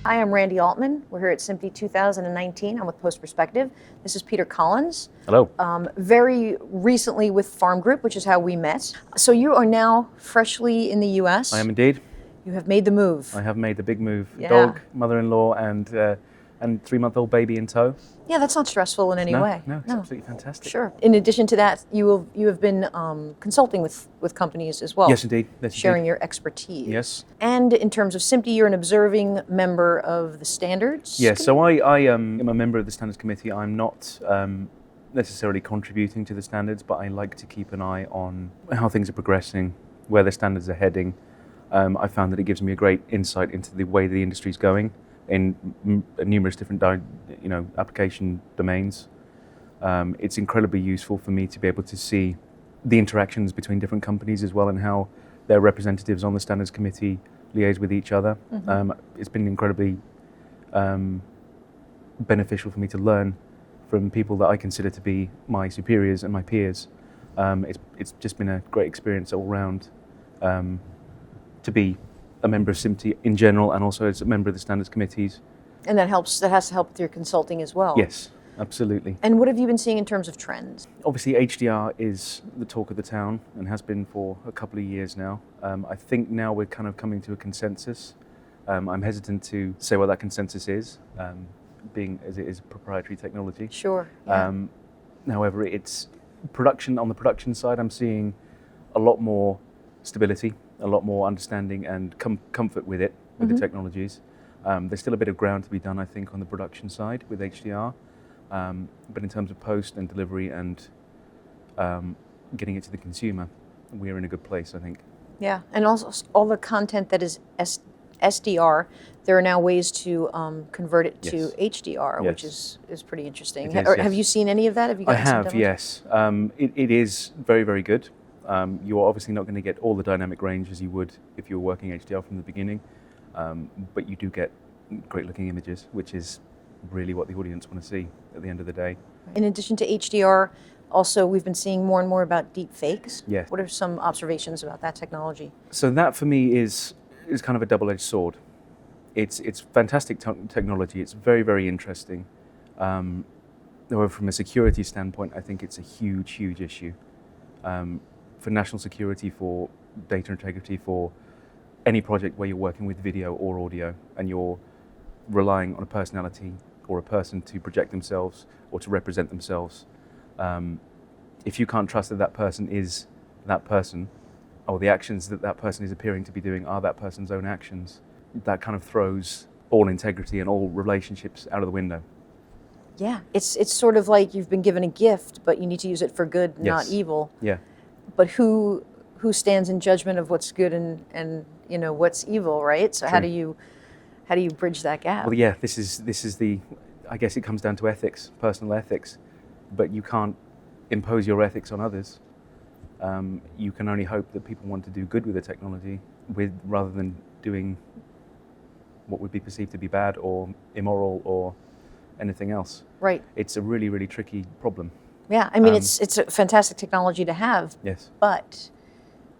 Hi, I'm Randy Altman. We're here at SMPTE 2019. I'm with Post Perspective. This is Peter Collins. Hello. Very recently with Farm Group, which is how we met. So you are now freshly in the U.S. I am indeed. You have made the move. I have made the big move. Yeah. Dog, mother-in-law, and 3-month-old baby in tow. Yeah, that's not stressful in any way. No, it's absolutely fantastic. Sure. In addition to that, you have been consulting with companies as well. Yes, indeed. Yes, sharing indeed. your expertise. Yes. And in terms of SMPTE, you're an observing member of the standards. Yes. So I am a member of the standards committee. I'm not necessarily contributing to the standards, but I like to keep an eye on how things are progressing, where the standards are heading. I found that it gives me a great insight into the way the industry is going in numerous different application domains. It's incredibly useful for me to be able to see the interactions between different companies as well, and how their representatives on the standards committee liaise with each other. Mm-hmm. It's been incredibly beneficial for me to learn from people that I consider to be my superiors and my peers. It's just been a great experience all round to be a member of SMPTE in general, and also as a member of the standards committees. And that has to help with your consulting as well. Yes, absolutely. And what have you been seeing in terms of trends? Obviously, HDR is the talk of the town and has been for a couple of years now. I think now we're kind of coming to a consensus. I'm hesitant to say what that consensus is, being as it is proprietary technology. Sure. Yeah. However, it's on the production side, I'm seeing a lot more stability, a lot more understanding and comfort with it, with the technologies. There's still a bit of ground to be done, I think, on the production side with HDR. But in terms of post and delivery and getting it to the consumer, we're in a good place, I think. Yeah, and also all the content that is SDR, there are now ways to convert it to HDR, which is pretty interesting. Have you seen any of that? I have, yes. It is very, very good. You're obviously not going to get all the dynamic range as you would if you were working HDR from the beginning, but you do get great looking images, which is really what the audience want to see at the end of the day. In addition to HDR, also we've been seeing more and more about deep fakes. Yes. What are some observations about that technology? So that for me is kind of a double-edged sword. It's fantastic technology. It's very, very interesting. However, from a security standpoint, I think it's a huge, huge issue. For national security, for data integrity, for any project where you're working with video or audio and you're relying on a personality or a person to project themselves or to represent themselves, if you can't trust that that person is that person, or the actions that that person is appearing to be doing are that person's own actions, that kind of throws all integrity and all relationships out of the window. Yeah, it's sort of like you've been given a gift, but you need to use it for good, not evil. Yeah. But who stands in judgment of what's good and what's evil, right? So how do you bridge that gap? Well, yeah, this is the, I guess it comes down to ethics, personal ethics, but you can't impose your ethics on others. You can only hope that people want to do good with the technology, rather than doing what would be perceived to be bad or immoral or anything else. Right. It's a really, really tricky problem. Yeah, I mean, it's a fantastic technology to have. Yes. But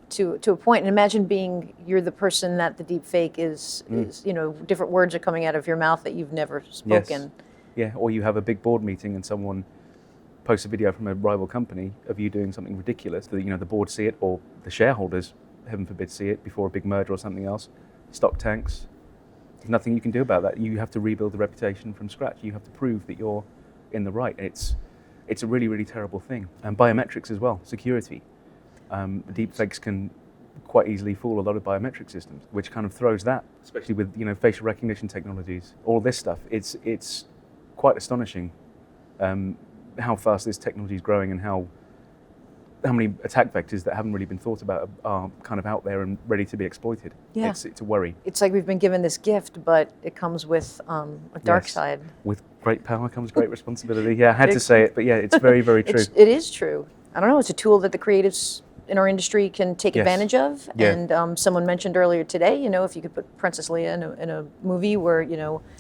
to a point, and imagine you're the person that the deep fake is, different words are coming out of your mouth that you've never spoken. Yes. Yeah, or you have a big board meeting and someone posts a video from a rival company of you doing something ridiculous, that the board see it, or the shareholders, heaven forbid, see it before a big merger or something else. Stock tanks. There's nothing you can do about that. You have to rebuild the reputation from scratch. You have to prove that you're in the right. It's a really, really terrible thing. And biometrics as well, security. Deepfakes can quite easily fool a lot of biometric systems, which kind of throws that, especially with facial recognition technologies. All this stuff, it's quite astonishing how fast this technology is growing, and how many attack vectors that haven't really been thought about are kind of out there and ready to be exploited. Yeah. It's a worry. It's like we've been given this gift, but it comes with a dark side. With great power comes great responsibility. Yeah, I had to say it, but yeah, it's very, very true. It is true. I don't know, it's a tool that the creatives in our industry can take advantage of. Yeah. And someone mentioned earlier today, if you could put Princess Leia in a movie where,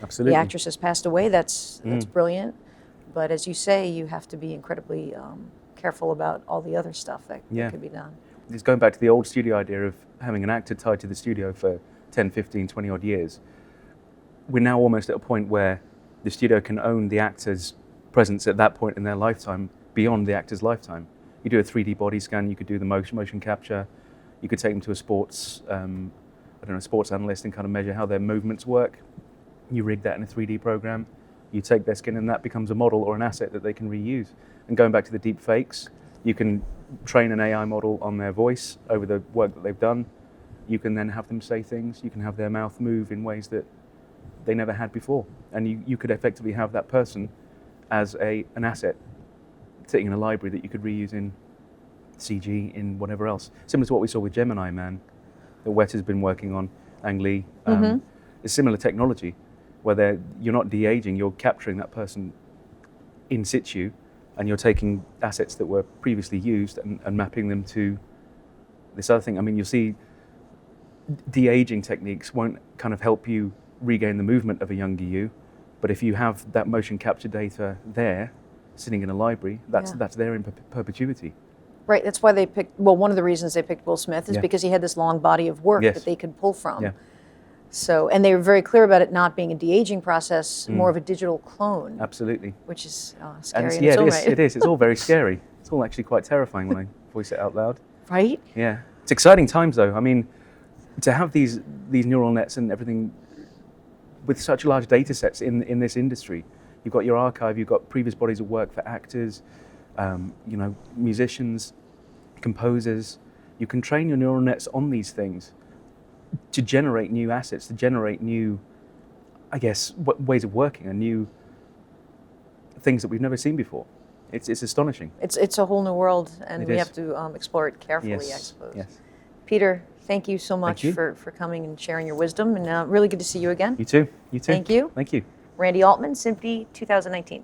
Absolutely. the actress has passed away, that's brilliant. But as you say, you have to be incredibly careful about all the other stuff that could be done. it's going back to the old studio idea of having an actor tied to the studio for 10, 15, 20 odd years. We're now almost at a point where the studio can own the actor's presence at that point in their lifetime beyond the actor's lifetime. You do a 3D body scan, you could do the motion capture, you could take them to a sports, sports analyst and kind of measure how their movements work. You rig that in a 3D program, you take their skin and that becomes a model or an asset that they can reuse. And going back to the deep fakes, you can train an AI model on their voice over the work that they've done. You can then have them say things, you can have their mouth move in ways that they never had before. And you could effectively have that person as an asset sitting in a library that you could reuse in CG, in whatever else. Similar to what we saw with Gemini Man, that Wet has been working on, Ang Lee. It's similar technology, where you're not de-aging, you're capturing that person in situ, and you're taking assets that were previously used and mapping them to this other thing. I mean, you'll see de-aging techniques won't kind of help you regain the movement of a younger you, but if you have that motion capture data there, sitting in a library, that's there in perpetuity. Right, that's why they picked, well, one of the reasons they picked Will Smith is because he had this long body of work that they could pull from. Yeah. So, and they were very clear about it not being a de-aging process, more of a digital clone. Absolutely. Which is scary and in its own right. It is. It's all very scary. It's all actually quite terrifying when I voice it out loud. Right? Yeah. It's exciting times though. I mean, to have these neural nets and everything with such large data sets in this industry. You've got your archive, you've got previous bodies of work for actors, musicians, composers. You can train your neural nets on these things to generate new assets, to generate new, I guess, ways of working and new things that we've never seen before. It's astonishing. It's a whole new world, and we have to explore it carefully, I suppose. Yes. Peter, thank you so much for coming and sharing your wisdom, and really good to see you again. You too. You too. Thank you. Thank you. Randy Altman, SMPTE 2019.